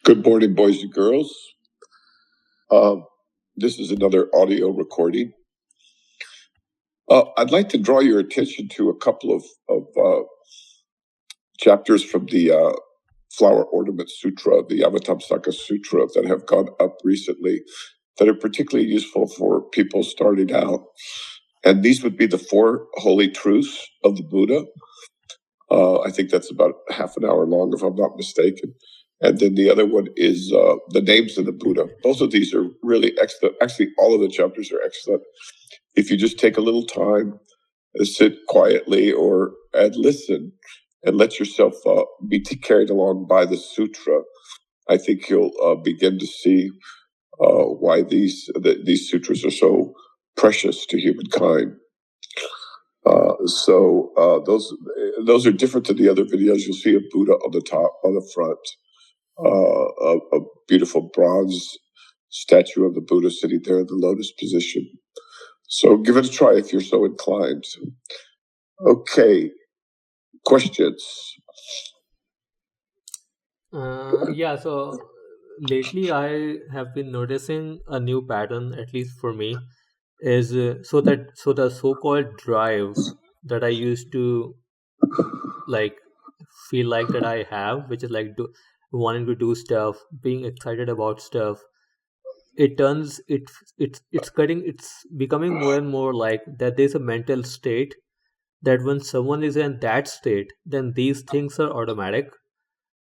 Good morning, boys and girls. This is another audio recording. I'd like to draw your attention to a couple of chapters from the Flower Ornament Sutra, the Avatamsaka Sutra, that have gone up recently that are particularly useful for people starting out. And these would be the 4 holy truths of the Buddha. I think that's about half an hour long, if I'm not mistaken. And then the other one is the names of the Buddha. Both of these are really excellent. Actually, all of the chapters are excellent. If you just take a little time, sit quietly and listen and let yourself be carried along by the sutra, I think you'll begin to see why these sutras are so precious to humankind. So those are different than the other videos. You'll see a Buddha on the front, a beautiful bronze statue of the Buddha sitting there in the lotus position. So give it a try if you're so inclined. Okay, questions? So lately I have been noticing a new pattern, at least for me, is the so-called drive that I used to like feel like that I have, which is wanting to do stuff, being excited about stuff. It's becoming more and more like that. There's a mental state that when someone is in that state, then these things are automatic.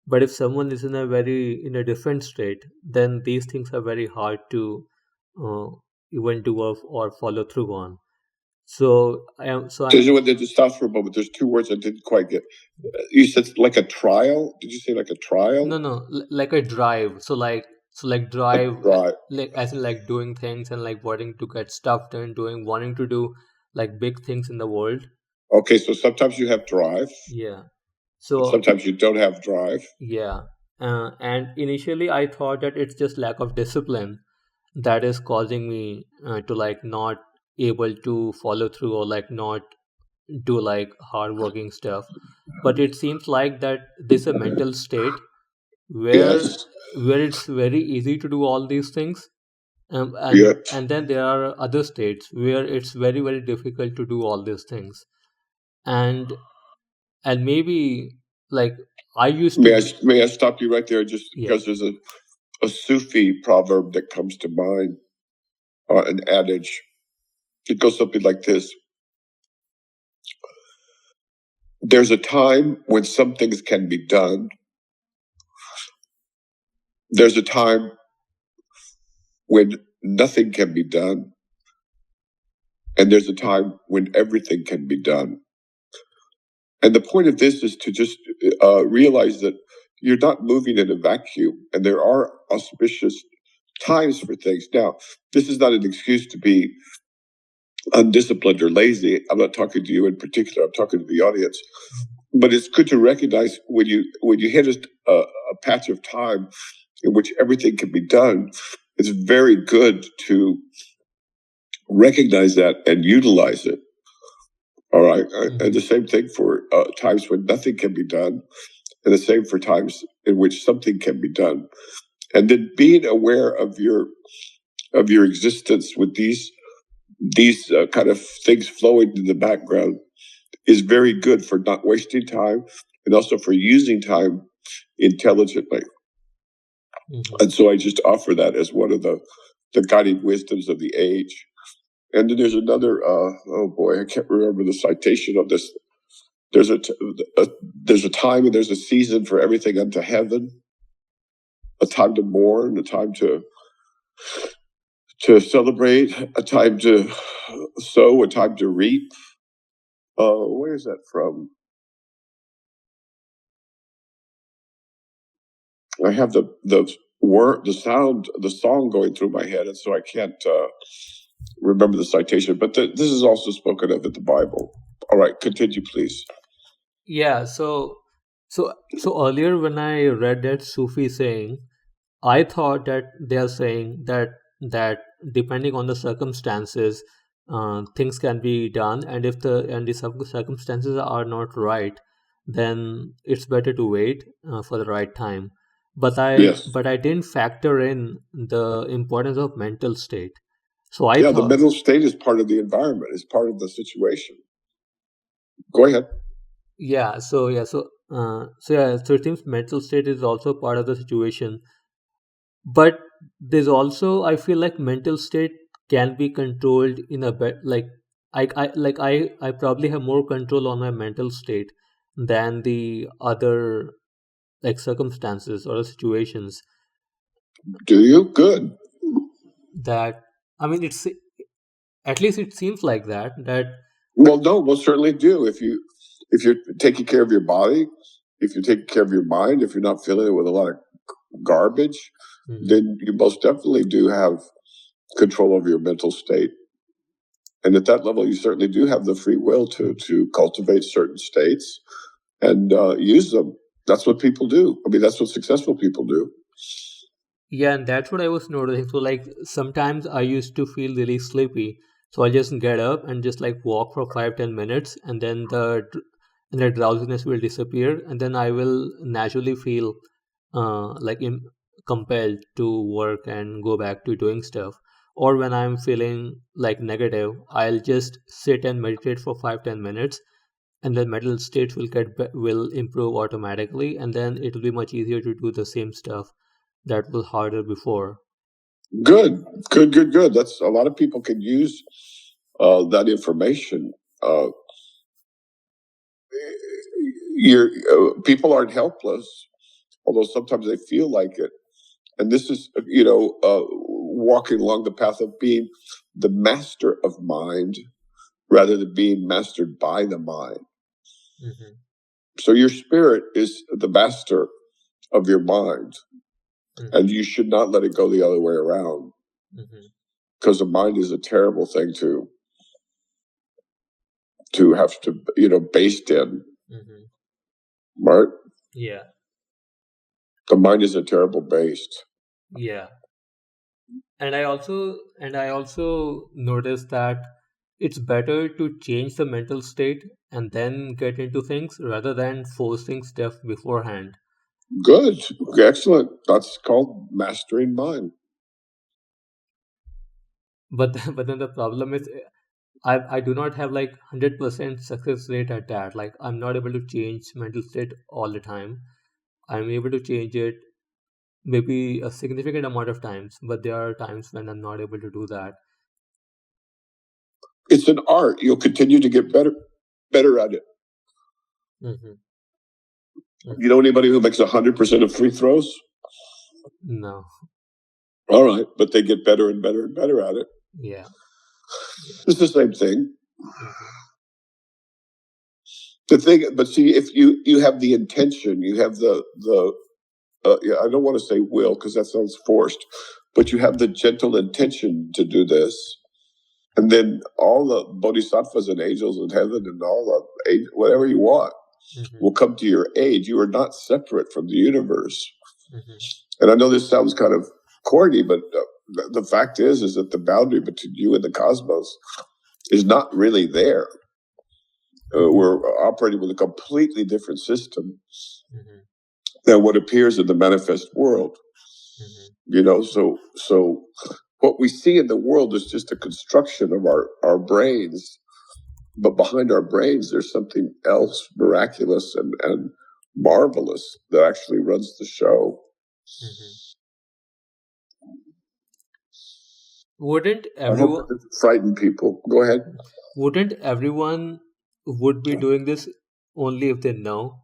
But if someone is in a different state, then these things are very hard to uh, even do or follow through on. So I am so So I, you wanted to stop for a moment. There's 2 words I didn't quite get. You said like a trial? Did you say like a trial? no, like a drive. So drive, Right. like as in like doing things and like wanting to get stuff done, wanting to do like big things in the world. Okay, so sometimes you have drive, Yeah. and So sometimes you don't have drive. yeah, and initially I thought that it's just lack of discipline that is causing me to like not able to follow through or like not do like hard working stuff. But it seems like that this is a mental state where Yes. it's very easy to do all these things, Yeah. and then there are other states where it's very very difficult to do all these things. And and maybe like I used to May I stop you right there just yeah. because there's a Sufi proverb that comes to mind, an adage. It goes something like this. There's a time when some things can be done. There's a time when nothing can be done. And there's a time when everything can be done. And the point of this is to just realize that you're not moving in a vacuum, and there are auspicious times for things. Now, this is not an excuse to be undisciplined or lazy. I'm not talking to you in particular. I'm talking to the audience. But it's good to recognize when you hit a patch of time in which everything can be done. It's very good to recognize that and utilize it. All right. And the same thing for times when nothing can be done, and the same for times in which something can be done. And then being aware of your existence with these kind of things flowing in the background is very good for not wasting time and also for using time intelligently. And so I just offer that as one of the guiding wisdoms of the age. And then there's another, oh boy, I can't remember the citation of this. There's a time and there's a season for everything unto heaven, a time to mourn, a time to celebrate, a time to sow, a time to reap. Where is that from? I have the word, the sound, the song going through my head, and so I can't remember the citation. But this is also spoken of in the Bible. All right, continue, please. Yeah, so earlier when I read that Sufi saying, I thought that they are saying that depending on the circumstances, things can be done, and if the circumstances are not right, then it's better to wait for the right time. but I Yes. but I didn't factor in the importance of mental state. So I Yeah, the thought, mental state is part of the environment, is part of the situation. Go ahead. so it seems mental state is also part of the situation. But there's also, I feel like mental state can be controlled in a bit, like I probably have more control on my mental state than the other, like, circumstances or the situations Do you? Good. that, I mean, it's, at least it seems like that. Well, no, we'll certainly do. If you're taking care of your body, if you're taking care of your mind, if you're not filling it with a lot of garbage, Mhm. then you most definitely do have control over your mental state. And at that level, you certainly do have the free will to cultivate certain states and use them. That's what people do. I mean, that's what successful people do. Yeah, and that's what I was noticing. So, like, sometimes I used to feel really sleepy, so I just get up and just like walk for 5-10 minutes, and then the drowsiness will disappear, and then I will naturally feel like compelled to work and go back to doing stuff. Or when I'm feeling like negative, I'll just sit and meditate for 5-10 minutes, and the mental state will improve automatically, and then it will be much easier to do the same stuff that was harder before. Good, good, good, good. That's a lot of people can use that information. Uh, you're People aren't helpless, although sometimes they feel like it. And this is, walking along the path of being the master of mind rather than being mastered by the mind. Mm-hmm. So your spirit is the master of your mind, and Mm-hmm. you should not let it go the other way around, Mm-hmm. because the mind is a terrible thing to have to based in, Mm-hmm. right? Yeah. The mind is a terrible based. Yeah. And I also noticed that it's better to change the mental state and then get into things rather than forcing stuff beforehand. Good, excellent. That's called mastering mind. But but then the problem is, I do not have like 100% success rate at that. Like, I'm not able to change mental state all the time. I'm able to change it maybe a significant amount of times, but there are times when I'm not able to do that. It's an art. You'll continue to get better at it. Mm-hmm. You Mm-hmm. know anybody who makes 100% of free throws? No. All right, but they get better and better and better at it. Yeah. Yeah. It's the same thing. Mm-hmm. The thing, but see, if you have the intention, you have the yeah, I don't want to say will because that sounds forced, but you have the gentle intention to do this, and then all the bodhisattvas and angels in heaven and all whatever you want Mm-hmm. will come to your aid. You are not separate from the universe. Mm-hmm. And I know this sounds kind of corny, but the fact is that the boundary between you and the cosmos is not really there. Mm-hmm. We're operating with a completely different system Mm-hmm. than what appears in the manifest world. Mm-hmm. So what we see in the world is just a construction of our brains, but behind our brains there's something else miraculous and marvelous that actually runs the show. Mm-hmm. Wouldn't I hope everyone that doesn't frighten people. Go ahead. wouldn't everyone would be doing this only if they know?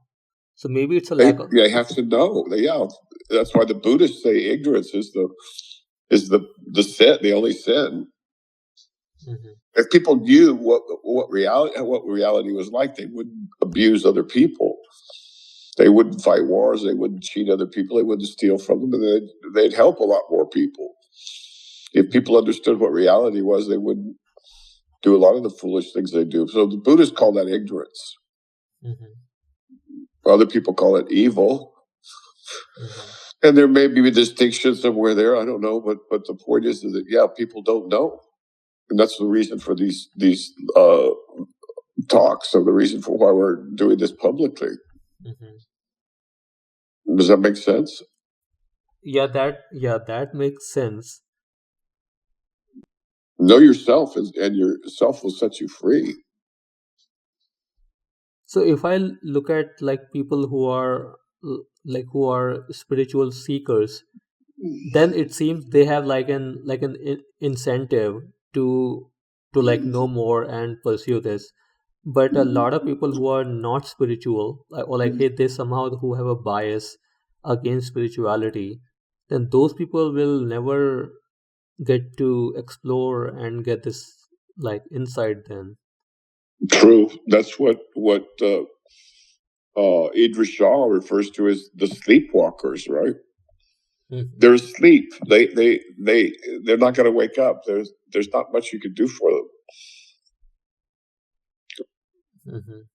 So maybe it's a lack of. They have to know. Yeah, that's why the Buddhists say ignorance is the sin, the only sin. Mm-hmm. If people knew what reality was like, they wouldn't abuse other people. They wouldn't fight wars. They wouldn't cheat other people. They wouldn't steal from them, and they'd help a lot more people. If people understood what reality was, they wouldn't do a lot of the foolish things they do. So the Buddhists call that ignorance. Mm-hmm. Other people call it evil. Mm-hmm. And there may be a distinction somewhere there. I don't know, but the point is that yeah, people don't know, and that's the reason for these talks, and the reason for why we're doing this publicly. Mm-hmm. Does that make sense? that makes sense. Know yourself, and yourself will set you free. So if I look at like people who are who are spiritual seekers, then it seems they have incentive to like know more and pursue this. But a lot of people who are not spiritual, or like hey, they somehow who have a bias against spirituality, then those people will never get to explore and get this like insight then. True. That's what Idris Shah refers to as the sleepwalkers, right? Mhm, They're asleep. They're not going to wake up. There's not much you can do for them mhm,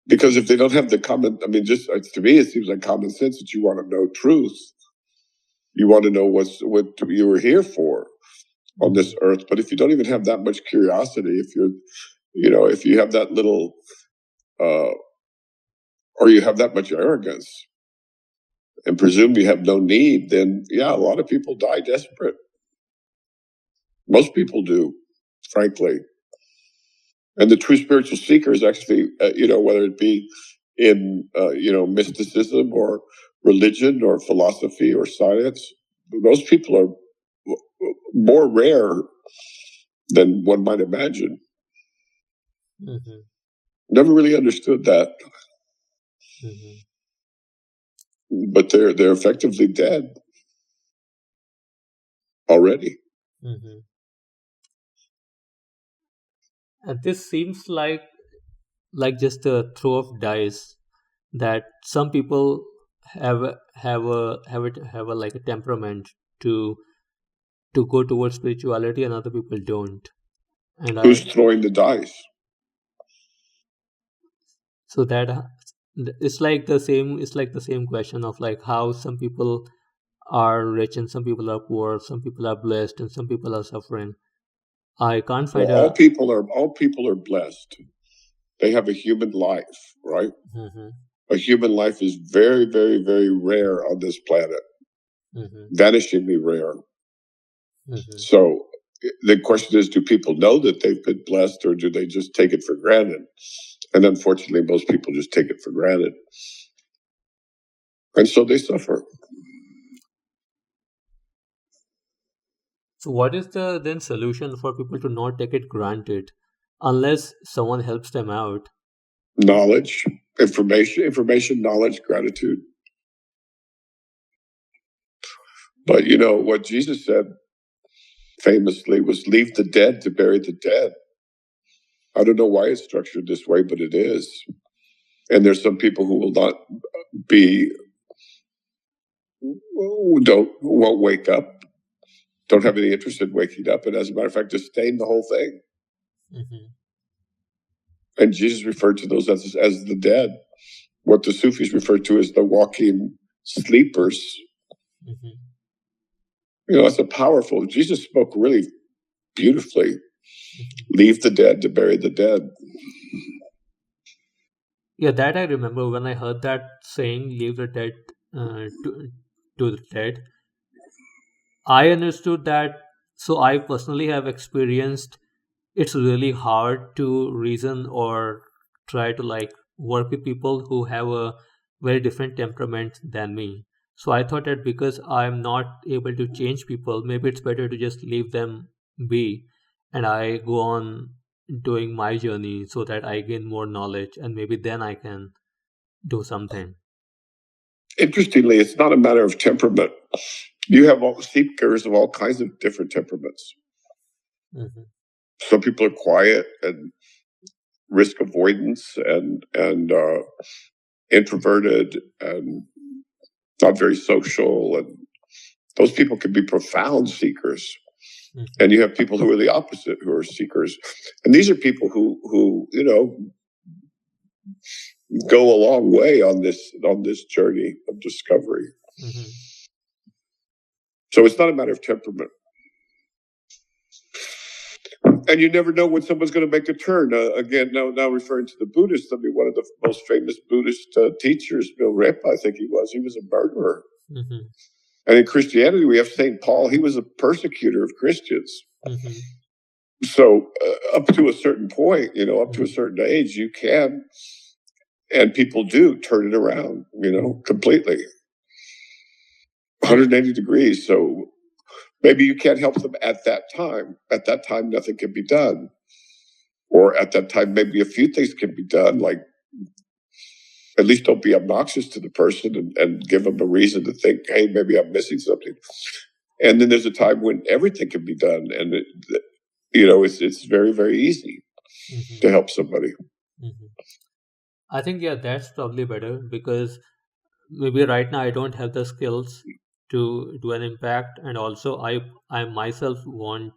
because if they don't have the common, I mean, just to me, it seems like common sense that you want to know truth. You want to know what you were here for on mhm, this earth. But if you don't even have that much curiosity, if you have that little, uh, or you have that much arrogance and presume you have no need, then yeah, a lot of people die desperate. Most people do, frankly. And the true spiritual seeker is actually, whether it be in, mysticism or religion or philosophy or science, those people are more rare than one might imagine. mhm, Never really understood that, mhm, but they're effectively dead already. mhm. And this seems just a throw of dice that some people have a like a temperament to go towards spirituality and other people don't. And I Who's throwing the dice? so that it's like the same question of like how some people are rich and some people are poor, some people are blessed and some people are suffering. I can't Well, find a all people are blessed. They have a human life, right? Mhm, A human life is very, very, very rare on this planet, mhm, vanishingly rare. mhm. So the question is, do people know that they've been blessed or do they just take it for granted? And unfortunately, most people just take it for granted. And so they suffer. So what is the then solution for people to not take it granted unless someone helps them out? Knowledge, information, knowledge, gratitude. But what Jesus said famously was leave the dead to bury the dead. I don't know why it's structured this way, but it is. And there's some people who will not be, won't wake up, don't have any interest in waking up, and as a matter of fact, disdain the whole thing. Mhm, And Jesus referred to those as the dead, what the Sufis refer to as the walking sleepers. mhm. That's a powerful, Jesus spoke really beautifully. Mhm. Leave the dead to bury the dead. Yeah, that I remember when I heard that saying, leave the dead to the dead. I understood that. So I personally have experienced it's really hard to reason or try to like work with people who have a very different temperament than me. So I thought that because I'm not able to change people, maybe it's better to just leave them be and I go on doing my journey so that I gain more knowledge and maybe then I can do something. Interestingly, it's not a matter of temperament. You have all seekers of all kinds of different temperaments. Hmm. Some people are quiet and risk avoidance and introverted and not very social, and those people can be profound seekers. Hmm. And you have people who are the opposite, who are seekers, and these are people who go a long way on this journey of discovery. Hmm. So it's not a matter of temperament. And you never know when someone's going to make a turn. Again, now referring to the Buddhists, I mean, one of the most famous Buddhist teachers, Milarepa, I think he was a murderer. Mm-hmm. And in Christianity, we have St. Paul. He was a persecutor of Christians. Mm-hmm. So up to a certain point, up to a Mm-hmm. certain age, you can, and people do turn it around, completely. 180 degrees. So maybe you can't help them at that time. At that time, nothing can be done. Or at that time, maybe a few things can be done, like at least don't be obnoxious to the person and give them a reason to think, hey, maybe I'm missing something. And then there's a time when everything can be done. And, it's very, very easy Mm-hmm. to help somebody. Mm-hmm. I think, yeah, that's probably better because maybe right now I don't have the skills to do an impact, and also I myself want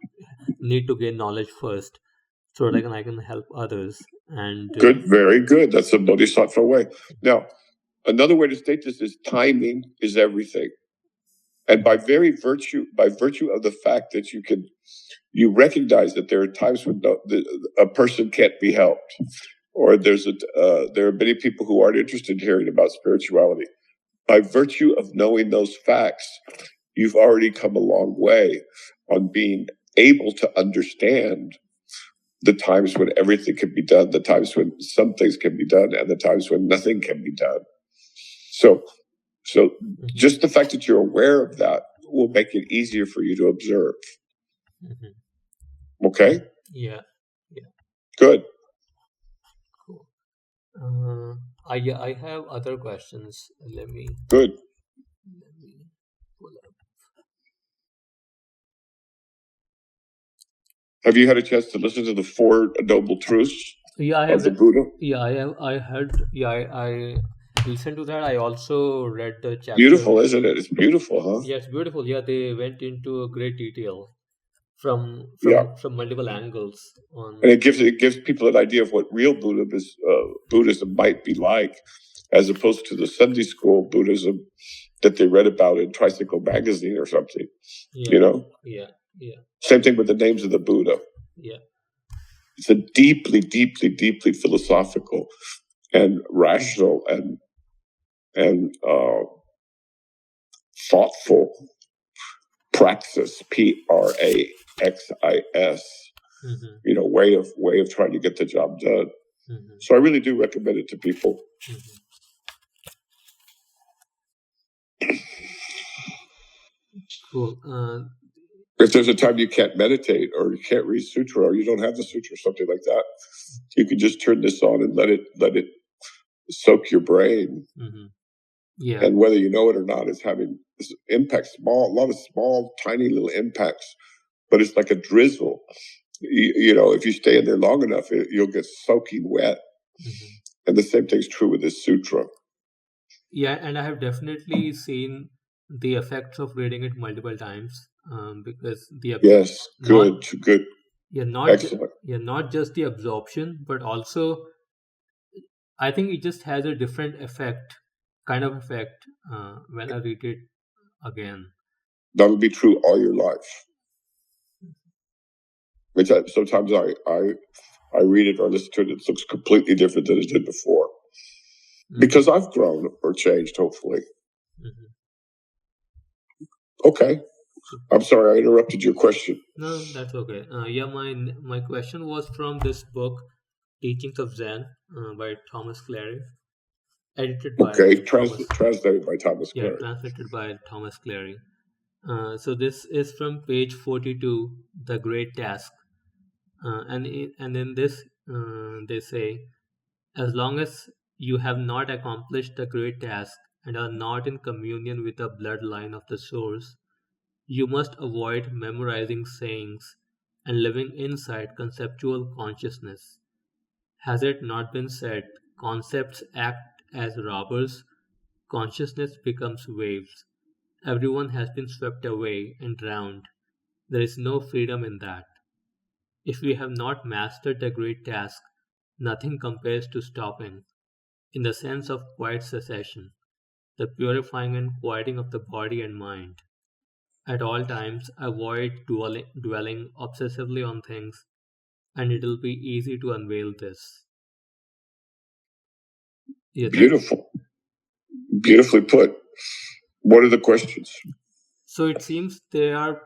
need to gain knowledge first so that I can help others. And Good, very good. That's a bodhisattva way. Now, another way to state this is timing is everything. And by virtue of the fact that you recognize that there are times when a person can't be helped, or there are many people who aren't interested in hearing about spirituality. By virtue of knowing those facts, you've already come a long way on being able to understand the times when everything can be done, the times when some things can be done, and the times when nothing can be done. So just the fact that you're aware of that will make it easier for you to observe. Mm-hmm. Okay? Yeah. Good. Cool. I have other questions. Let me Good. pull up. Have you had a chance to listen to the Four Noble Truths Yeah, I of have. the Buddha? Yeah, I have. I heard. Yeah, I listened to that. I also read the chapter. Beautiful, isn't it? It's beautiful, huh? Yeah, it's beautiful. Yeah, they went into a great detail from Yeah. from multiple angles on. And it gives people an idea of what real Buddhism might be like, as opposed to the Sunday school Buddhism that they read about in Tricycle magazine or something. Yeah. Yeah. Same thing with the names of the Buddha. Yeah. It's a deeply, deeply, deeply philosophical and rational and thoughtful praxis. praxis. Mm-hmm. Way of trying to get the job done. Mm-hmm. So I really do recommend it to people. Mm-hmm. Cool. If there's a time you can't meditate or you can't read sutra or you don't have the sutra or something like that, you can just turn this on and let it soak your brain. Mm-hmm. Yeah. And whether you know it or not, it's having impacts, a lot of small, tiny little impacts, but it's like a drizzle. If you stay in there long enough, you'll get soaking wet. Mm-hmm. And the same thing's true with this sutra. Yeah, and I have definitely seen the effects of reading it multiple times because yes, good. Yeah, excellent. Not just the absorption, but also I think it just has a different kind of effect when I read it again. That would be true all your life. Which sometimes I read it or listen to it, it looks completely different than it did before. Mm-hmm. Because I've grown or changed, hopefully. Mm-hmm. Okay. I'm sorry, I interrupted your question. No, that's okay. Yeah, my question was from this book, Teachings of Zen, by Thomas Clary, edited by translated by Thomas Clary. Yeah, translated by Thomas Clary. So this is from page 42, The Great Task, and in this they say, as long as you have not accomplished the great task and are not in communion with the bloodline of the source, you must avoid memorizing sayings and living inside conceptual consciousness. Has it not been said, concepts act as robbers, consciousness becomes waves. Everyone has been swept away and drowned. There is no freedom in that. If we have not mastered the great task, nothing compares to stopping, in the sense of quiet cessation, the purifying and quieting of the body and mind. At all times, avoid dwelling obsessively on things, and it will be easy to unveil this. Yeah, beautiful. Beautifully put. What are the questions? So it seems they're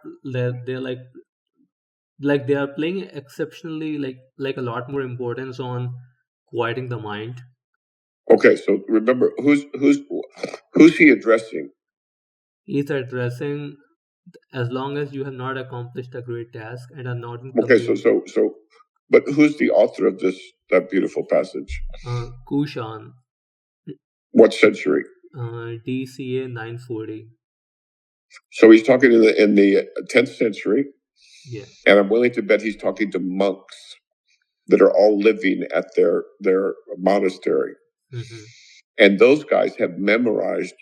like they are playing exceptionally like a lot more importance on quieting the mind. Okay, so remember who's he addressing? He's addressing as long as you have not accomplished a great task and are not in Okay, commune. but who's the author of that beautiful passage? Kushan, What century? DCA 940. So he's talking in the 10th century, Yeah. and I'm willing to bet he's talking to monks that are all living at their monastery. Mm-hmm. And those guys have memorized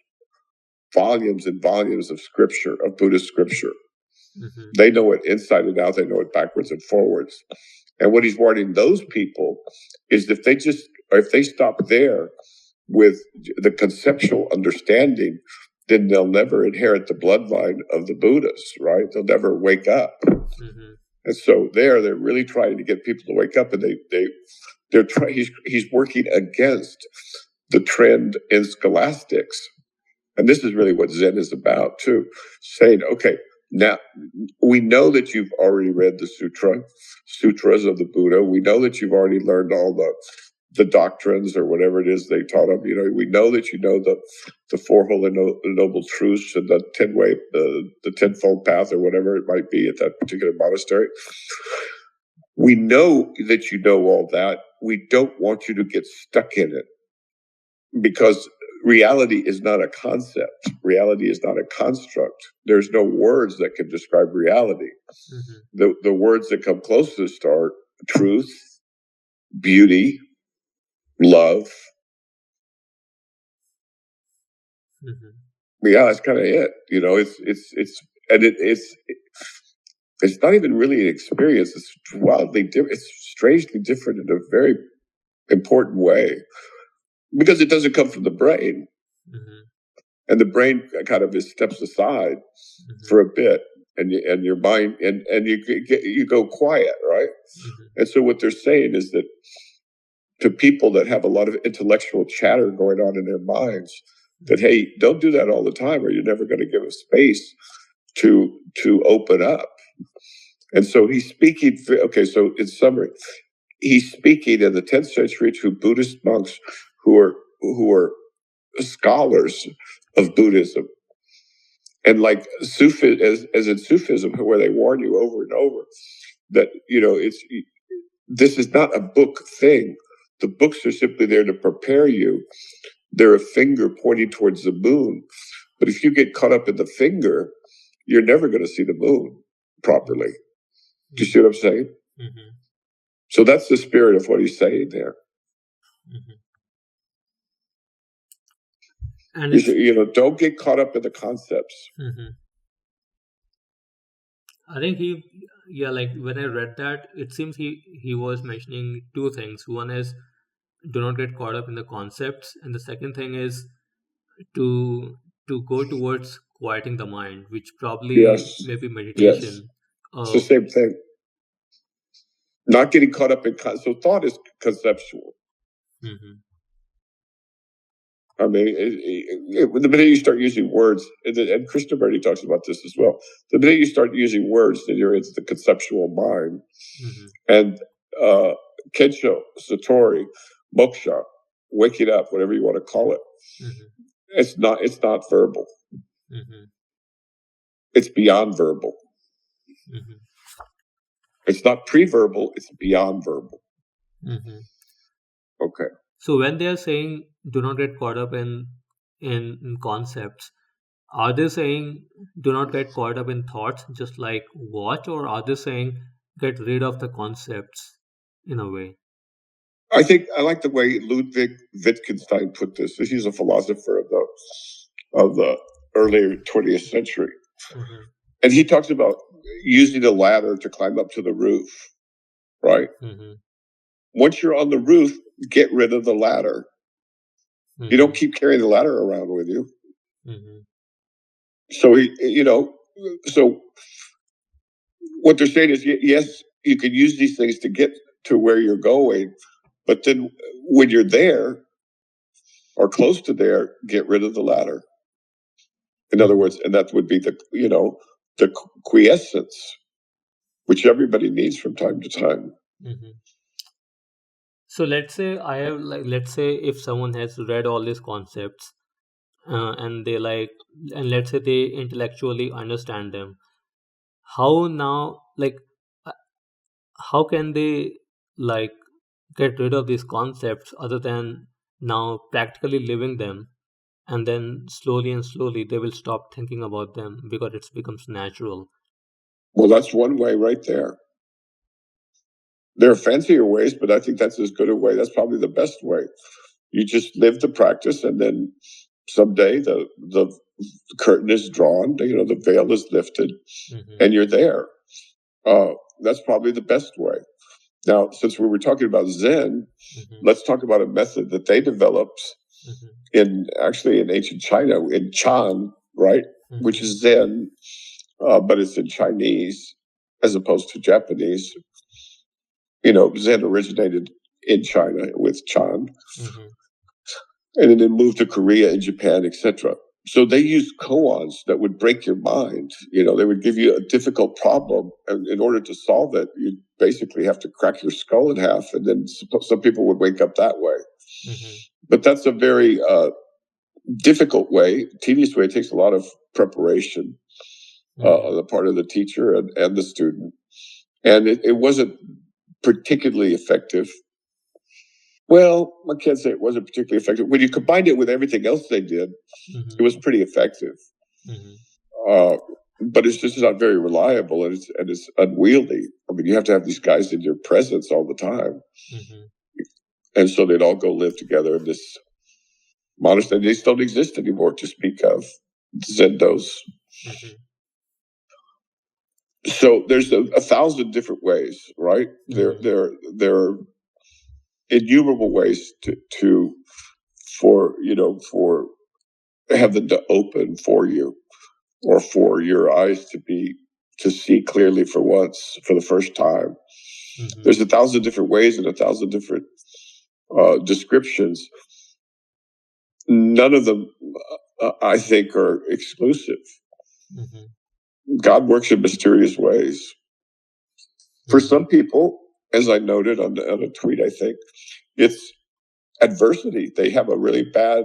volumes and volumes of scripture, of Buddhist scripture. Mm-hmm. They know it inside and out, they know it backwards and forwards. And what he's warning those people is if they stop there with the conceptual understanding, then they'll never inherit the bloodline of the Buddhas, right? They'll never wake up. Mm-hmm. And so they're really trying to get people to wake up, and he's working against the trend in scholastics. And this is really what Zen is about too, saying, okay, now we know that you've already read the sutras of the Buddha. We know that you've already learned all the doctrines or whatever it is they taught them. We know that you know the Four Holy Noble Truths and the 10-way, the tenfold path or whatever it might be at that particular monastery. We know that you know all that. We don't want you to get stuck in it, because reality is not a concept. Reality is not a construct. There's no words that can describe reality. Mm-hmm. The words that come closest are truth, beauty, love. Mm-hmm. Yeah, that's kind of it. It's not even really an experience. It's wildly different. It's strangely different in a very important way, because it doesn't come from the brain. Mm-hmm. And the brain kind of steps aside, mm-hmm, for a bit, and your mind and you go quiet, right? Mm-hmm. And so what they're saying is that to people that have a lot of intellectual chatter going on in their minds, that hey, don't do that all the time, or you're never going to give a space to open up. And so he's speaking. Okay, so in summary, he's speaking in the 10th century to Buddhist monks who are scholars of Buddhism. And like Sufi, as in Sufism, where they warn you over and over that this is not a book thing. The books are simply there to prepare you. They're a finger pointing towards the moon. But if you get caught up in the finger, you're never going to see the moon properly. Do you see what I'm saying? Mm-hmm. So that's the spirit of what he's saying there. Mm-hmm. And don't get caught up in the concepts. Mm-hmm. I think like when I read that, it seems he was mentioning two things. One is do not get caught up in the concepts, and the second thing is to go towards quieting the mind, which probably maybe meditation. Yes. It's the same thing. Not getting caught up in so thought is conceptual. Mm-hmm. I mean, the minute you start using words, and Krishnamurti talks about this as well. The minute you start using words, then you're into the conceptual mind. Mm-hmm. And Kensho, Satori, Moksha, waking up, whatever you want to call it, mm-hmm, it's not verbal. Mm-hmm. It's beyond verbal. Mm-hmm. It's not pre-verbal. It's beyond verbal. Mm-hmm. Okay. So when they are saying do not get caught up in concepts, are they saying do not get caught up in thoughts, just like watch, or are they saying get rid of the concepts in a way? I think I like the way Ludwig Wittgenstein put this. He's a philosopher of the early 20th century. Mm-hmm. And he talks about using a ladder to climb up to the roof, right? Mm-hmm. Once you're on the roof, get rid of the ladder. Mm-hmm. You don't keep carrying the ladder around with you. Mm-hmm. So so what they're saying is, yes, you can use these things to get to where you're going, but then when you're there or close to there, get rid of the ladder. In other words, and that would be the quiescence, which everybody needs from time to time. Mm-hmm. So let's say if someone has read all these concepts, and they like, and let's say they intellectually understand them, how now, like, uh, how can they, like, get rid of these concepts other than now practically living them, and then slowly and slowly they will stop thinking about them because it becomes natural. Well, that's one way right there. There are fancier ways, but I think that's as good a way. That's probably the best way. You just live the practice, and then someday the curtain is drawn, the veil is lifted, Mm-hmm. and you're there. That's probably the best way. Now, since we were talking about Zen, Mm-hmm. let's talk about a method that they developed Mm-hmm. in ancient China, in Chan, right? Which Mm-hmm. is Zen, but it's in Chinese as opposed to Japanese. Zen originated in China with Chan, Mm-hmm. and then it moved to Korea and Japan, etc. So they used koans that would break your mind. They would give you a difficult problem, and in order to solve it, you basically have to crack your skull in half, and then some people would wake up that way. Mm-hmm. But that's a very difficult way, tedious way. It takes a lot of preparation on the part of the teacher and the student, and it wasn't particularly effective. Well, I can't say it wasn't particularly effective. When you combined it with everything else they did, Mm-hmm. it was pretty effective. Mm-hmm. But it's just not very reliable, and it's unwieldy. I mean, you have to have these guys in your presence all the time, Mm-hmm. and so they'd all go live together in this monastery. These don't exist anymore to speak of, zendos. Mm-hmm. So there's a thousand different ways, right? Mm-hmm. There are innumerable ways for heaven to open for you, or for your eyes to see clearly for once, for the first time. Mm-hmm. There's a thousand different ways and a thousand different descriptions. None of them, I think, are exclusive. Mm-hmm. God works in mysterious ways. For some people, as I noted on a tweet, I think, it's adversity. They have a really bad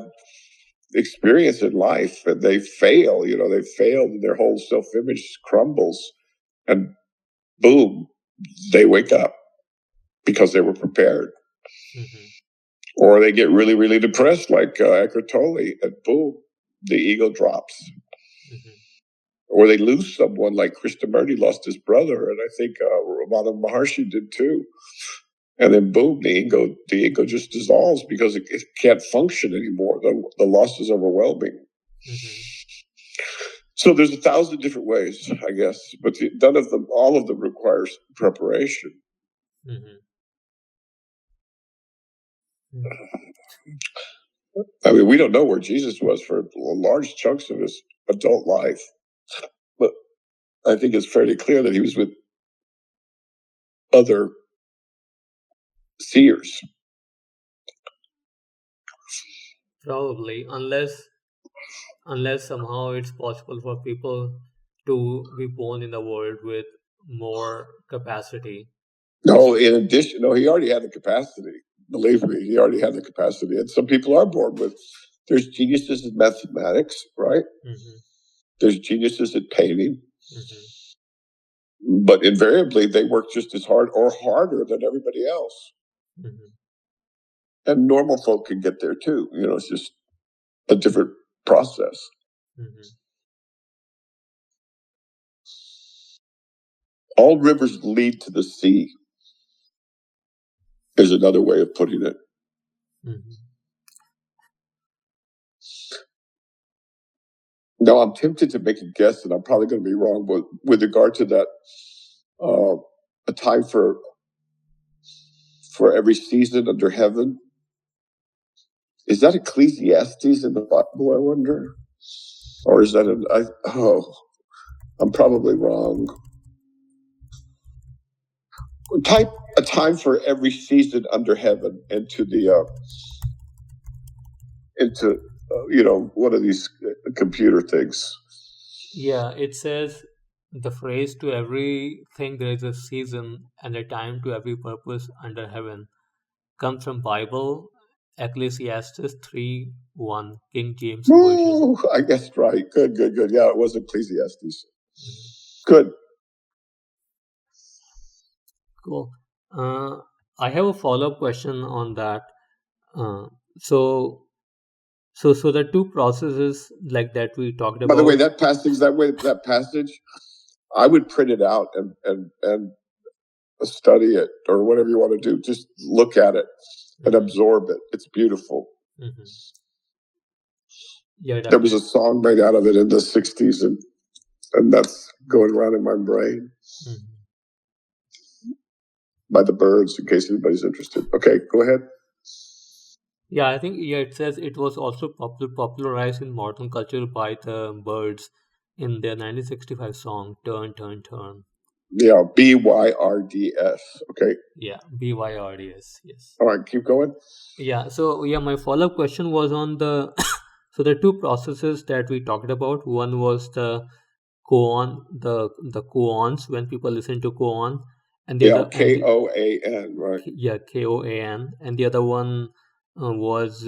experience in life, and they fail. They failed, and their whole self-image crumbles, and boom, they wake up because they were prepared. Mm-hmm. Or they get really, really depressed, like Eckhart Tolle, and boom, the ego drops. Mm-hmm. Or they lose someone, like Krishnamurti lost his brother, and I think Ramana Maharshi did too. And then boom, the ego just dissolves because it can't function anymore. The loss is overwhelming. Mm-hmm. So there's a thousand different ways, I guess, but all of them requires preparation. Mm-hmm. I mean, we don't know where Jesus was for large chunks of his adult life, but I think it's fairly clear that he was with other seers. Probably, unless somehow it's possible for people to be born in the world with more capacity. No, in addition, no, he already had the capacity. Believe me, he already had the capacity. And some people are born with. There's geniuses in mathematics, right? Mm-hmm. There's geniuses at painting, Mm-hmm. but invariably they work just as hard or harder than everybody else. Mm-hmm. And normal folk can get there too. It's just a different process. Mm-hmm. All rivers lead to the sea, is another way of putting it. Mm-hmm. Now, I'm tempted to make a guess, and I'm probably going to be wrong, but with regard to that, a time for every season under heaven, is that Ecclesiastes in the Bible, I wonder? Or is that I'm probably wrong. Type a time for every season under heaven into one of these computer things. Yeah, it says the phrase to everything there is a season and a time to every purpose under heaven comes from Bible Ecclesiastes 3:1 King James Version. Ooh, I guessed right. Good, good, good. Yeah, it was Ecclesiastes. Mhm. Good. Cool. Uh, I have a follow-up question on that. Uh, so, so the two processes like that we talked By the way, about. that passage, I would print it out and study it or whatever you want to do. Just look at it and Mhm. absorb it. It's beautiful. Mhm. Yeah, There was definitely. a song made out of it in the 60s, and that's going around in my brain Mhm. by the Birds, in case anybody's interested. Okay, go ahead. Yeah, I think yeah, it says it was also popularized in modern culture by the Birds in their 1965 song "Turn, Turn, Turn." Yeah, BYRDS. Okay. Yeah, BYRDS. Yes. All right, keep going. Yeah. So yeah, my follow-up question was on the so the two processes that we talked about. One was the the koans when people listen to koan, and the Yeah, other and the KOAN, right? yeah KOAN, and the other one was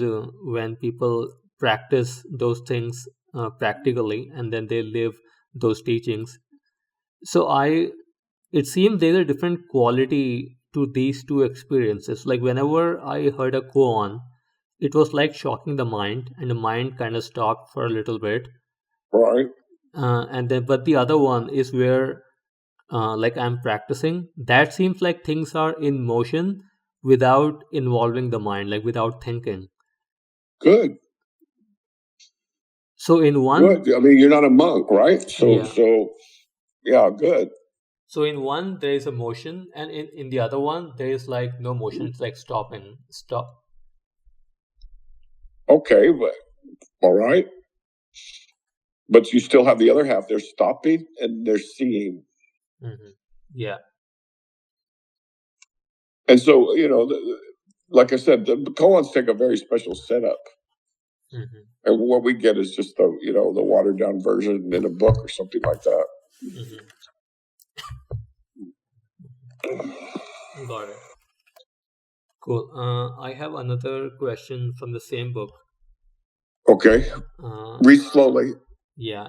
when people practice those things practically, and then they live those teachings. So I it seems there's a different quality to these two experiences. Like whenever I heard a koan, it was like shocking the mind, and the mind kind of stopped for a little bit. Right. And then, but the other one is where, like I'm practicing. That seems like things are in motion without involving the mind, like without thinking. Good. So in one, Good. I mean, you're not a monk, right? So, yeah. so yeah, good. So in one there is a motion, and in the other one there is like no motion. It's like stopping, stop. Okay, but all right. But you still have the other half. They're stopping and they're seeing. Hmm. Yeah. And so, like I said, the koans take a very special setup. Hmm. And what we get is just the watered down version in a book or something like that. Hmm. Got it. Cool. I have another question from the same book. Okay. Uh, Read slowly yeah,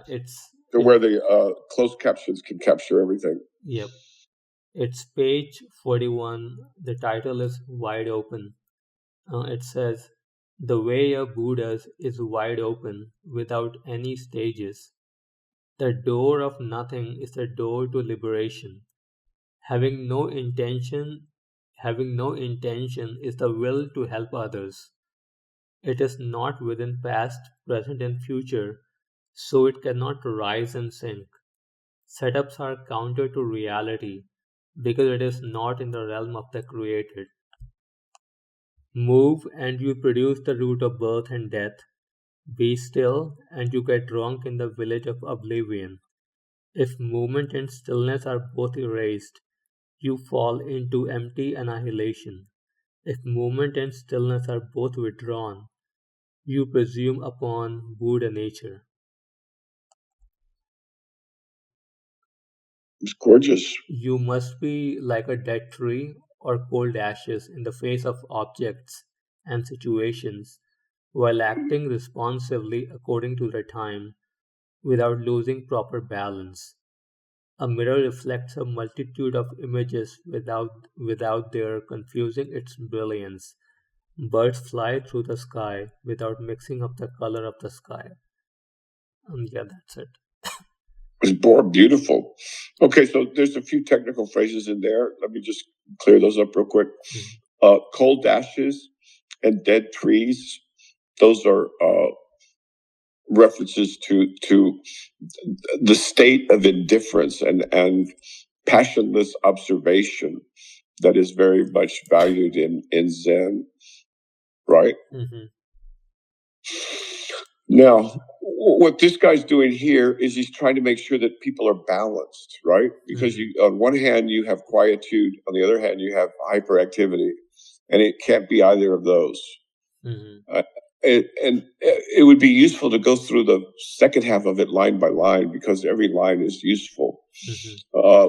to where the closed captions can capture everything. yep. It's page 41. The title is Wide Open. It says, "The way of Buddhas is wide open without any stages. The door of nothing is the door to liberation. Having no intention, having no intention is the will to help others. It is not within past, present, and future, so it cannot rise and sink. Setups are counter to reality because it is not in the realm of the created. Move and you produce the root of birth and death. Be still and you get drunk in the village of oblivion. If movement and stillness are both erased, you fall into empty annihilation. If movement and stillness are both withdrawn, you presume upon Buddha nature." It's gorgeous. You must be like a dead tree or cold ashes in the face of objects and situations while acting responsively according to the time without losing proper balance. A mirror reflects a multitude of images without their confusing its brilliance. Birds fly through the sky without mixing up the color of the sky. And yeah, that's it. It's more beautiful. Okay, so there's a few technical phrases in there. Let me just clear those up real quick. Mhm. Cold ashes and dead trees. Those are references to the state of indifference and passionless observation that is very much valued in Zen, right? Mhm. Now, what this guy's doing here is he's trying to make sure that people are balanced, right? Because Mhm. you, on one hand, you have quietude, on the other hand, you have hyperactivity, and it can't be either of those. Mhm. and it would be useful to go through the second half of it line by line, because every line is useful.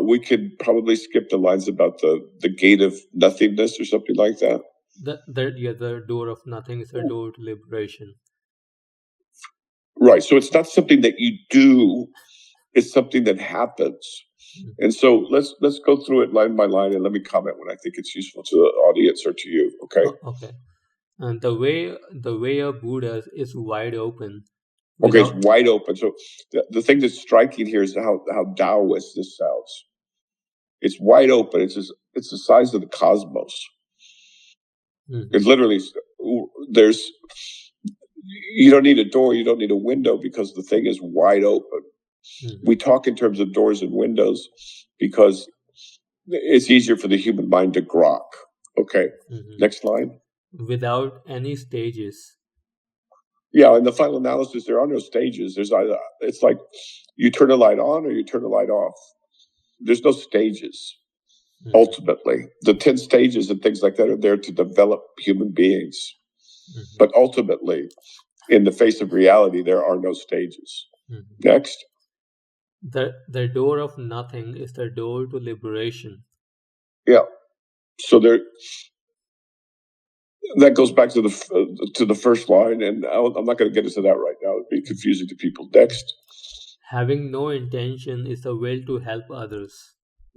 We could probably skip the lines about the gate of nothingness or something like that. The door of nothing is a door to liberation. Right. So it's not something that you do, it's something that happens. And so let's go through it line by line, and let me comment when I think it's useful to the audience or to you. Okay. Okay. And the way of Buddha is wide open. Okay, it's wide open. So the thing that's striking here is how Taoist this sounds. It's wide open. It's the size of the cosmos. It's literally, there's, you don't need a door, you don't need a window, because the thing is wide open. We talk in terms of doors and windows because it's easier for the human mind to grok. Okay, next line. Without any stages. Yeah, in the final analysis, there are no stages. There's either, it's like you turn a light on or you turn a light off. There's no stages. Ultimately, the 10 stages and things like that are there to develop human beings. But ultimately, in the face of reality, there are no stages. Next. The door of nothing is the door to liberation. Yeah. So there, that goes back to the first line, and I'm not going to get into that right now. It'd be confusing to people. Next. Having no intention is the will to help others.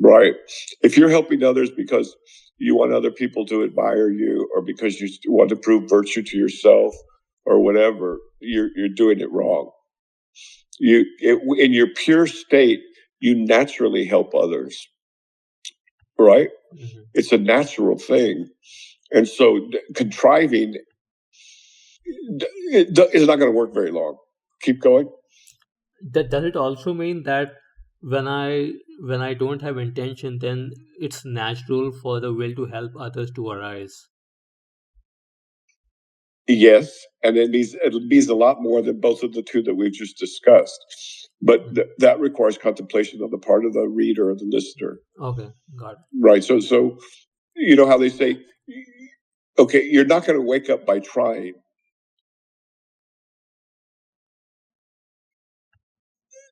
Right. If you're helping others because you want other people to admire you, or because you want to prove virtue to yourself, or whatever, you're doing it wrong. In your pure state, you naturally help others. Right? It's a natural thing. And so contriving is not going to work very long. Keep going. Does it also mean that when I don't have intention, then it's natural for the will to help others to arise? Yes, and it means a lot more than both of the two that we've just discussed. But that requires contemplation on the part of the reader or the listener. Okay, got it. Right. So you know how they say, okay, you're not going to wake up by trying.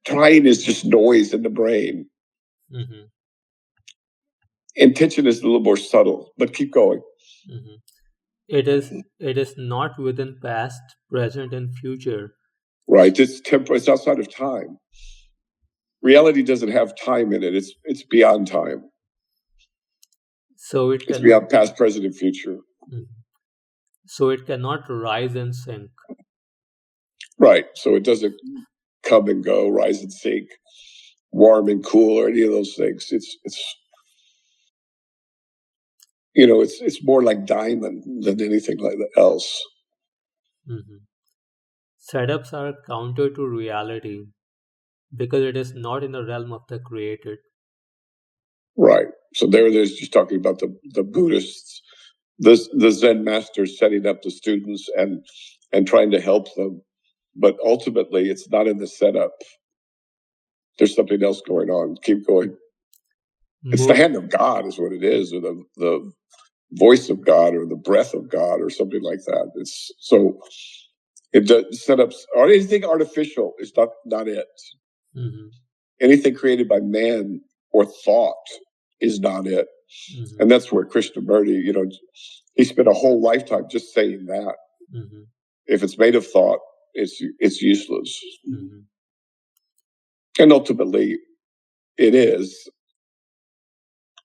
Trying is just noise in the brain. Intention is a little more subtle, but keep going. It is not within past, present, and future. Right. It's temporal. It's outside of time. Reality doesn't have time in it. It's beyond time. So it's beyond past, present, and future. So it cannot rise and sink. Right. So it doesn't come and go, rise and sink, warm and cool, or any of those things. It's it's more like diamond than anything like else. Setups are counter to reality because it is not in the realm of the created. Right. So there it is, just talking about the Buddhists, the Zen masters setting up the students and trying to help them. But ultimately, it's not in the setup. There's something else going on. Keep going. It's the hand of God is what it is, or the voice of God, or the breath of God, or something like that. It's so it does setups or anything artificial is not it. Anything created by man or thought is not it. And that's where Krishnamurti, he spent a whole lifetime just saying that. If it's made of thought, it's useless. And ultimately, it is.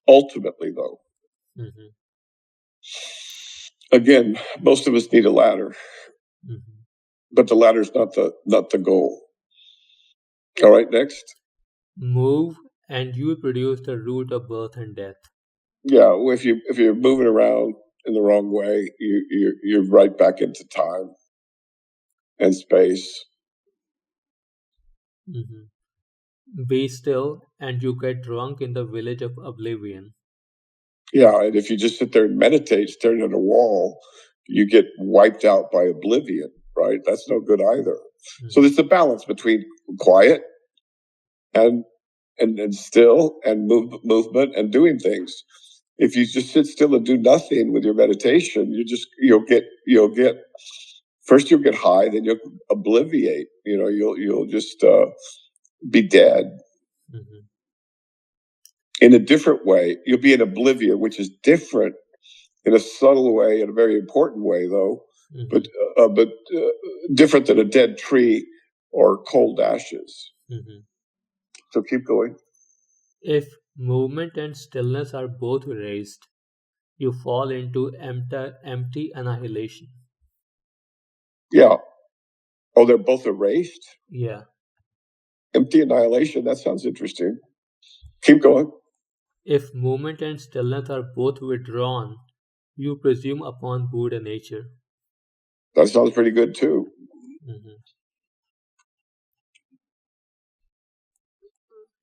Ultimately, though, again, most of us need a ladder, but the ladder's not the goal. All right, next. Move, and you produce the root of birth and death. Yeah, if you're moving around in the wrong way, you're right back into time and space. Be still, and you get drunk in the village of oblivion. Yeah, and if you just sit there and meditate, staring at a wall, you get wiped out by oblivion, right? That's no good either. So there's a balance between quiet and still and movement and doing things. If you just sit still and do nothing with your meditation, you'll get First you'll get high, then you'll obliviate. You'll just be dead. Mm-hmm. In a different way, you'll be in oblivion, which is different in a subtle way, in a very important way, though, Mm-hmm. but different than a dead tree or cold ashes. Mm-hmm. So keep going. If movement and stillness are both erased, you fall into empty annihilation. Yeah. Oh, they're both erased? Yeah. Empty annihilation. That sounds interesting. Keep going. If movement and stillness are both withdrawn, you presume upon Buddha nature. That sounds pretty good too. Mm-hmm.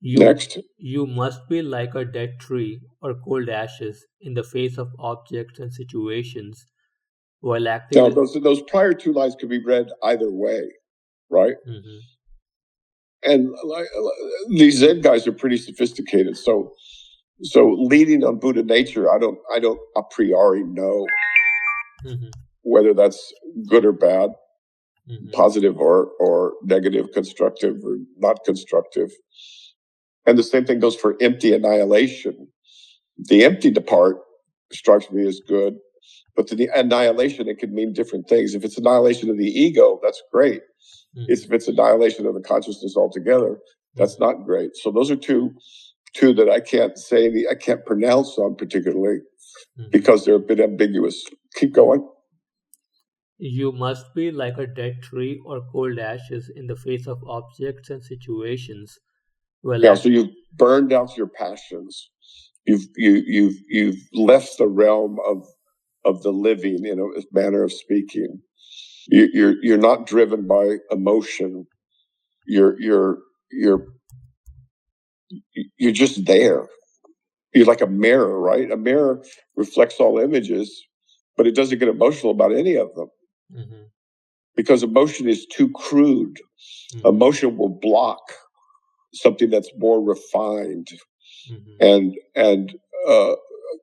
Next. You must be like a dead tree or cold ashes in the face of objects and situations while acting. Now, those prior two lines could be read either way, right? Mm-hmm. And these Zen guys are pretty sophisticated. So leaning on Buddha nature, I don't a priori know Mm-hmm. whether that's good or bad, Mm-hmm. positive or negative, constructive or not constructive. And the same thing goes for empty annihilation. The empty part strikes me as good, but to the annihilation, it could mean different things. If it's annihilation of the ego, that's great. Mm-hmm. If it's annihilation of the consciousness altogether, that's not great. So those are two that I can't pronounce on particularly because they're a bit ambiguous. Keep going. You must be like a dead tree or cold ashes in the face of objects and situations. So you've burned out your passions. You've left the realm of the living in a manner of speaking. You're not driven by emotion. You're just there. You're like a mirror, right? A mirror reflects all images, but it doesn't get emotional about any of them. Mm-hmm. Because emotion is too crude. Mm-hmm. Emotion will block something that's more refined. Mm-hmm. And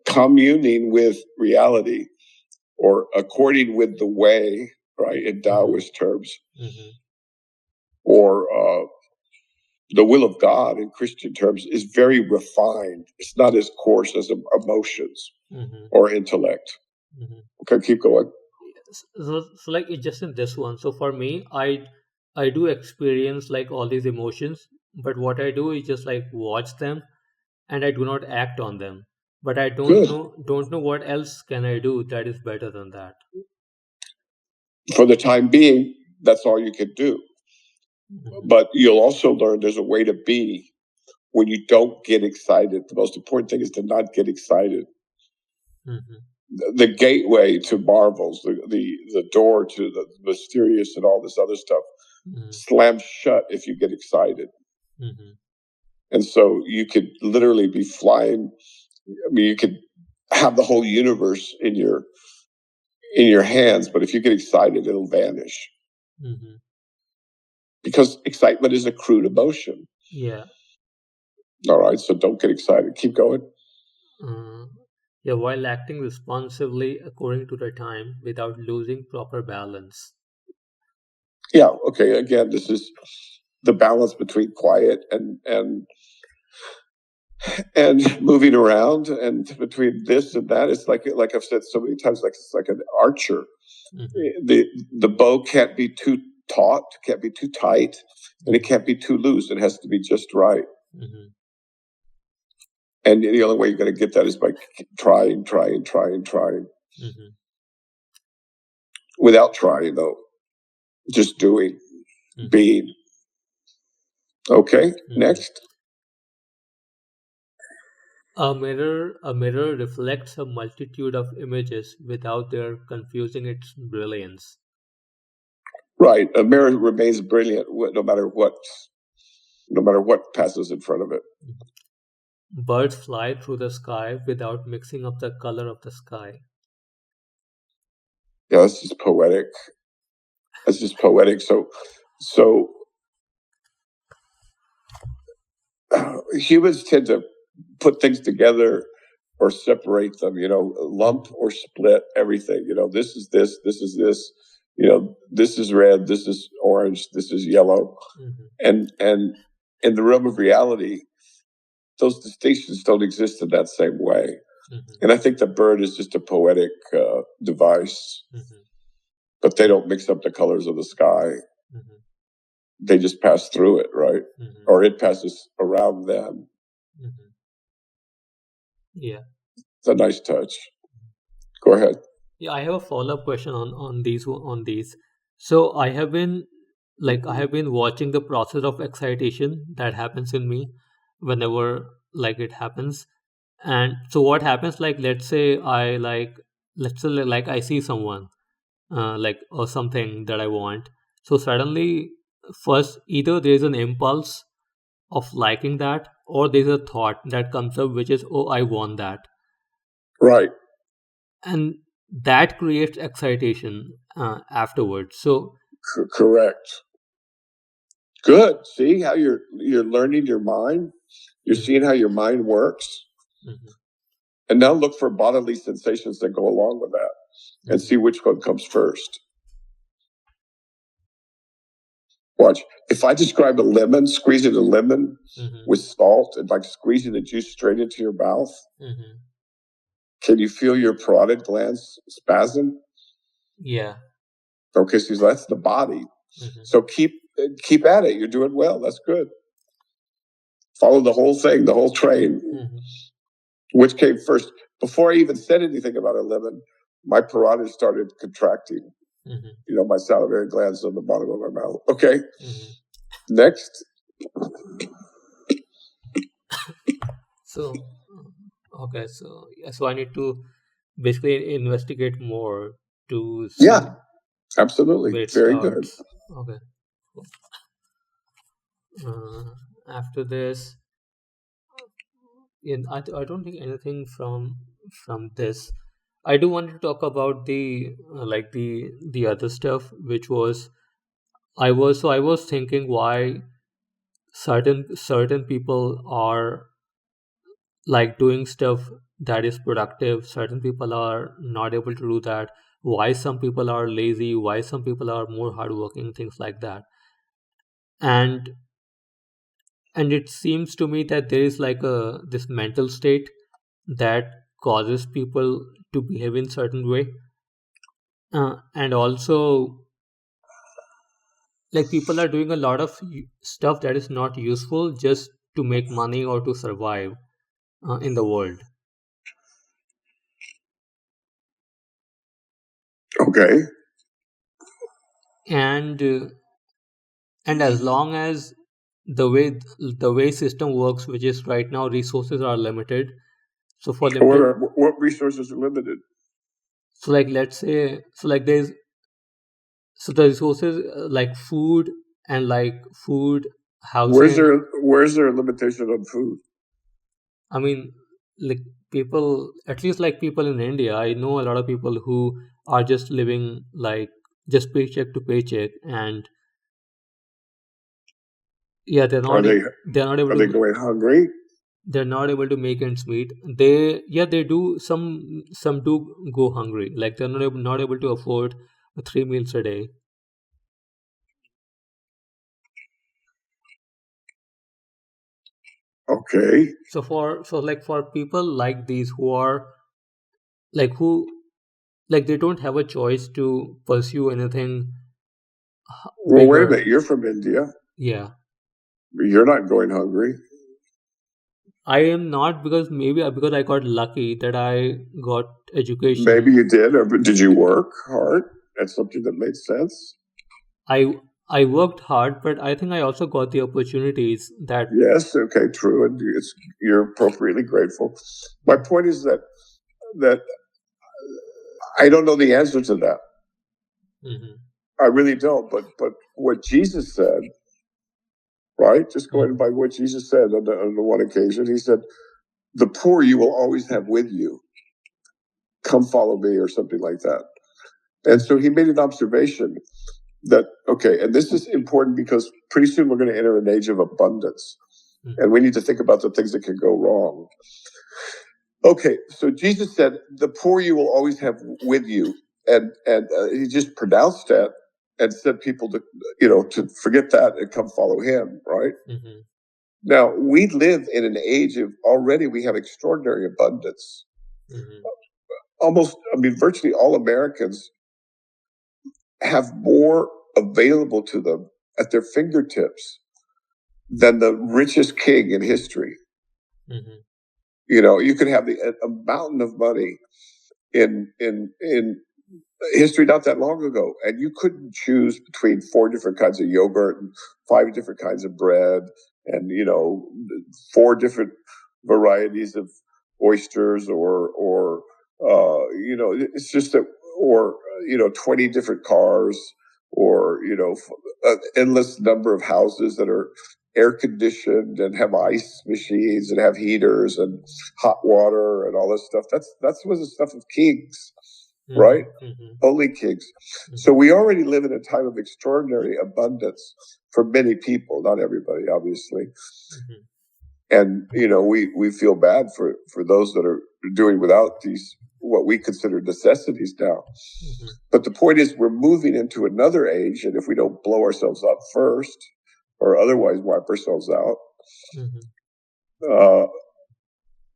communing with reality or according with the way, right, in Taoist terms, mm-hmm. or the will of God in Christian terms is very refined. It's not as coarse as emotions or intellect. Okay, keep going. So like it's just in this one. So for me, I do experience like all these emotions, but what I do is just like watch them and I do not act on them. But I don't know what else can I do that is better than that. For the time being, that's all you can do. But you'll also learn there's a way to be when you don't get excited. The most important thing is to not get excited. The gateway to marvels, the door to the mysterious and all this other stuff slams shut if you get excited. And so you could literally be flying. I mean, you could have the whole universe in your hands, but if you get excited, it'll vanish. Because excitement is a crude emotion. Yeah. All right, so don't get excited. Keep going. Yeah, while acting responsibly according to the time without losing proper balance. Yeah, okay. Again, this is the balance between quiet and moving around, and between this and that. It's like I've said so many times, like it's like an archer. The bow can't be too taut, can't be too tight, and it can't be too loose. It has to be just right. And the only way you're going to get that is by trying. Without trying, though, just doing, being. Okay, next. A mirror reflects a multitude of images without their confusing its brilliance. Right, a mirror remains brilliant no matter what passes in front of it. Birds fly through the sky without mixing up the color of the sky. Yeah, that's just poetic. So humans tend to put things together or separate them, lump or split everything. This is this is this. this is red, this is orange, this is yellow. And in the realm of reality, those distinctions don't exist in that same way. And I think the bird is just a poetic device, but they don't mix up the colors of the sky. They just pass through it, right? Or it passes around them. Yeah. It's a nice touch. Go ahead. Yeah, I have a follow-up question on these. So I have been watching the process of excitation that happens in me whenever it happens. And so what happens, let's say I see someone or something that I want. So suddenly, first either there's an impulse of liking that, or there's a thought that comes up which is, oh, I want that. Right. And that creates excitation afterwards. So correct. Good. See how you're learning your mind. You're seeing how your mind works. And now look for bodily sensations that go along with that, and see which one comes first. Watch. If I describe a lemon, squeezing a lemon with salt and like squeezing the juice straight into your mouth, can you feel your parotid glands spasm? Yeah. Okay, so that's the body. So keep at it. You're doing well. That's good. Follow the whole thing, the whole train. Which came first? Before I even said anything about a lemon, my parotid started contracting. My salivary glands on the bottom of my mouth. Okay. Next. So, okay. So I need to basically investigate more to see. Yeah, absolutely. Where it Very starts. good. Okay. After this, I don't think anything from this. I do want to talk about the other stuff, which was I was thinking why certain people are doing stuff that is productive. Certain people are not able to do that. Why some people are lazy? Why some people are more hardworking? Things like that. And it seems to me that there is this mental state that causes people to behave in certain way, and also people are doing a lot of stuff that is not useful just to make money or to survive in the world. Okay. And as long as the way system works, which is right now resources are limited. So for limited, what resources are limited? So let's say, there's, so the resources food and food, housing. Where's there a limitation on food? I mean, people, at least people in India, I know a lot of people who are just living just paycheck to paycheck, and yeah, they're not able are they going hungry? They're not able to make ends meet. They do, some do go hungry, they're not able to afford 3 meals a day. Okay. So for people like these who are who they don't have a choice to pursue anything Well, wait a bigger. minute. You're from India. Yeah, You're not going hungry. I am not, because I got lucky that I got education. Maybe you did, or did you work hard at something that made sense? I worked hard, but I think I also got the opportunities that. Yes, okay, true, and you're appropriately grateful. My point is that I don't know the answer to that. I really don't. But what Jesus said, right? Just going by what Jesus said on the one occasion, he said, "The poor you will always have with you. Come follow me," or something like that. And so he made an observation that, okay, and this is important because pretty soon we're going to enter an age of abundance, and we need to think about the things that can go wrong. Okay, so Jesus said, "The poor you will always have with you." he just pronounced that and said people to forget that and come follow him, right? Mm-hmm. Now, we live in an age of already we have extraordinary abundance. Mm-hmm. Virtually all Americans have more available to them at their fingertips than the richest king in history. Mm-hmm. You could have a mountain of money in history not that long ago, and you couldn't choose between 4 different kinds of yogurt and 5 different kinds of bread and 4 different varieties of oysters or it's just that, or 20 different cars, or an endless number of houses that are air conditioned and have ice machines and have heaters and hot water and all this stuff. That was the stuff of kings, right? Mm-hmm. Only kings. Mm-hmm. So we already live in a time of extraordinary abundance for many people, not everybody, obviously. Mm-hmm. And we feel bad for those that are doing without these what we consider necessities now. Mm-hmm. But the point is, we're moving into another age, and if we don't blow ourselves up first, or otherwise wipe ourselves out, Mm-hmm.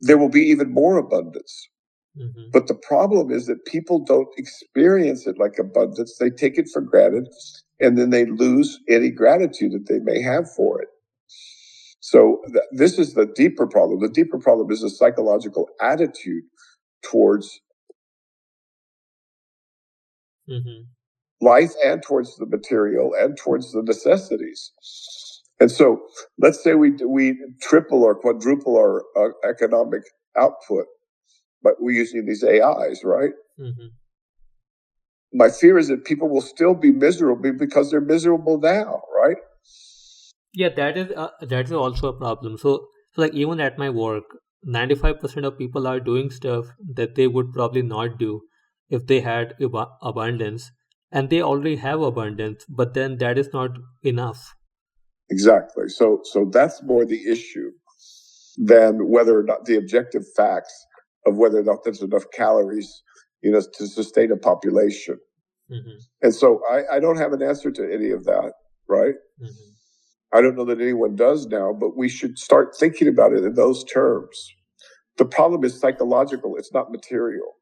there will be even more abundance. Mm-hmm. But the problem is that people don't experience it like abundance. They take it for granted, and then they lose any gratitude that they may have for it. So this is the deeper problem. The deeper problem is a psychological attitude towards Mm-hmm. life and towards the material and towards the necessities. And so let's say we triple or quadruple our economic output, but we're using these AIs, right? Mm-hmm. My fear is that people will still be miserable because they're miserable now, right? Yeah, that is also a problem. So like even at my work, 95% of people are doing stuff that they would probably not do if they had abundance, and they already have abundance, but then that is not enough. Exactly. So that's more the issue than whether or not the objective facts of whether or not there's enough calories, to sustain a population. Mm-hmm. And so I don't have an answer to any of that, right? Mm-hmm. I don't know that anyone does now, but we should start thinking about it in those terms. The problem is psychological, it's not material.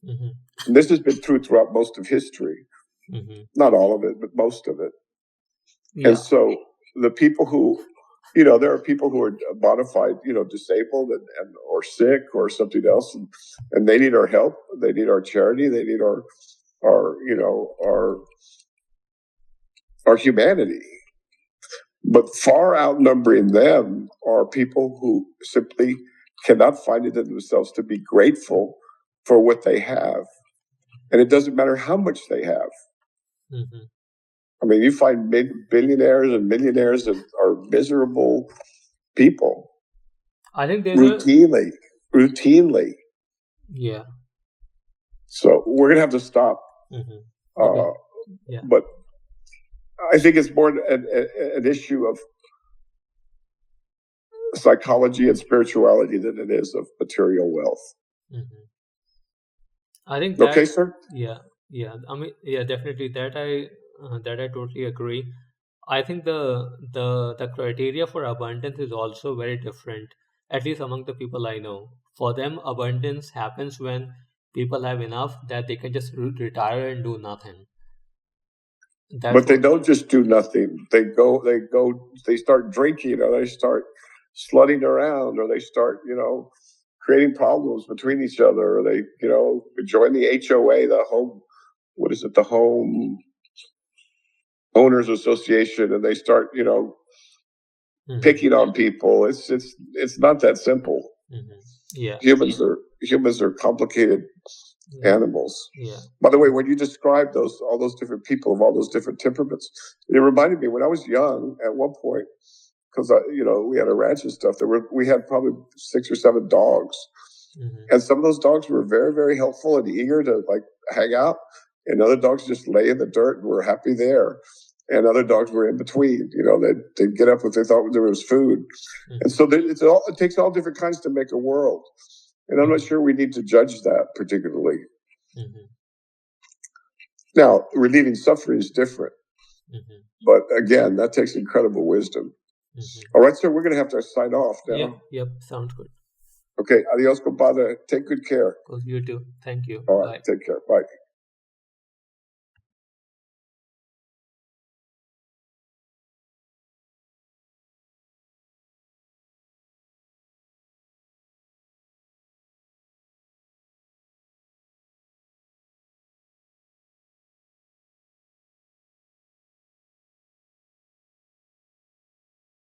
Mm-hmm. And this has been true throughout most of history. Mm-hmm. Not all of it, but most of it. Yeah. And so the people who, there are people who are bona fide, disabled and or sick or something else, and they need our help. They need our charity. They need our humanity. But far outnumbering them are people who simply cannot find it in themselves to be grateful for what they have. And it doesn't matter how much they have. Mm-hmm. You find billionaires and millionaires that are miserable people. I think there's routinely. Yeah. So we're going to have to stop. Mm-hmm. Okay. Yeah. But I think it's more an issue of psychology and spirituality than it is of material wealth. Mm-hmm. I think that. Okay, sir? Yeah. Yeah, definitely that I totally agree. I think the criteria for abundance is also very different, at least among the people I know. For them, abundance happens when people have enough that they can just retire and do nothing. But they don't just do nothing. They start drinking, or they start slutting around, or they start, creating problems between each other, or they, join the HOA, the Home Owners Association, and they start, picking on people. It's not that simple. Mm-hmm. Yeah. Humans are complicated animals. Yeah. By the way, when you described all those different people of all those different temperaments, it reminded me when I was young at one point, because we had a ranch and stuff. We had probably 6 or 7 dogs, Mm-hmm. and some of those dogs were very, very helpful and eager to hang out, and other dogs just lay in the dirt and were happy there. And other dogs were in between. They'd get up if they thought there was food. Mm-hmm. And so it takes all different kinds to make a world. And I'm not sure we need to judge that particularly. Mm-hmm. Now, relieving suffering is different. Mm-hmm. But again, that takes incredible wisdom. Mm-hmm. All right, sir, we're going to have to sign off now. Yep, sounds good. Okay, adios, compadre. Take good care. You too. Thank you. All right, Bye. take care. Bye.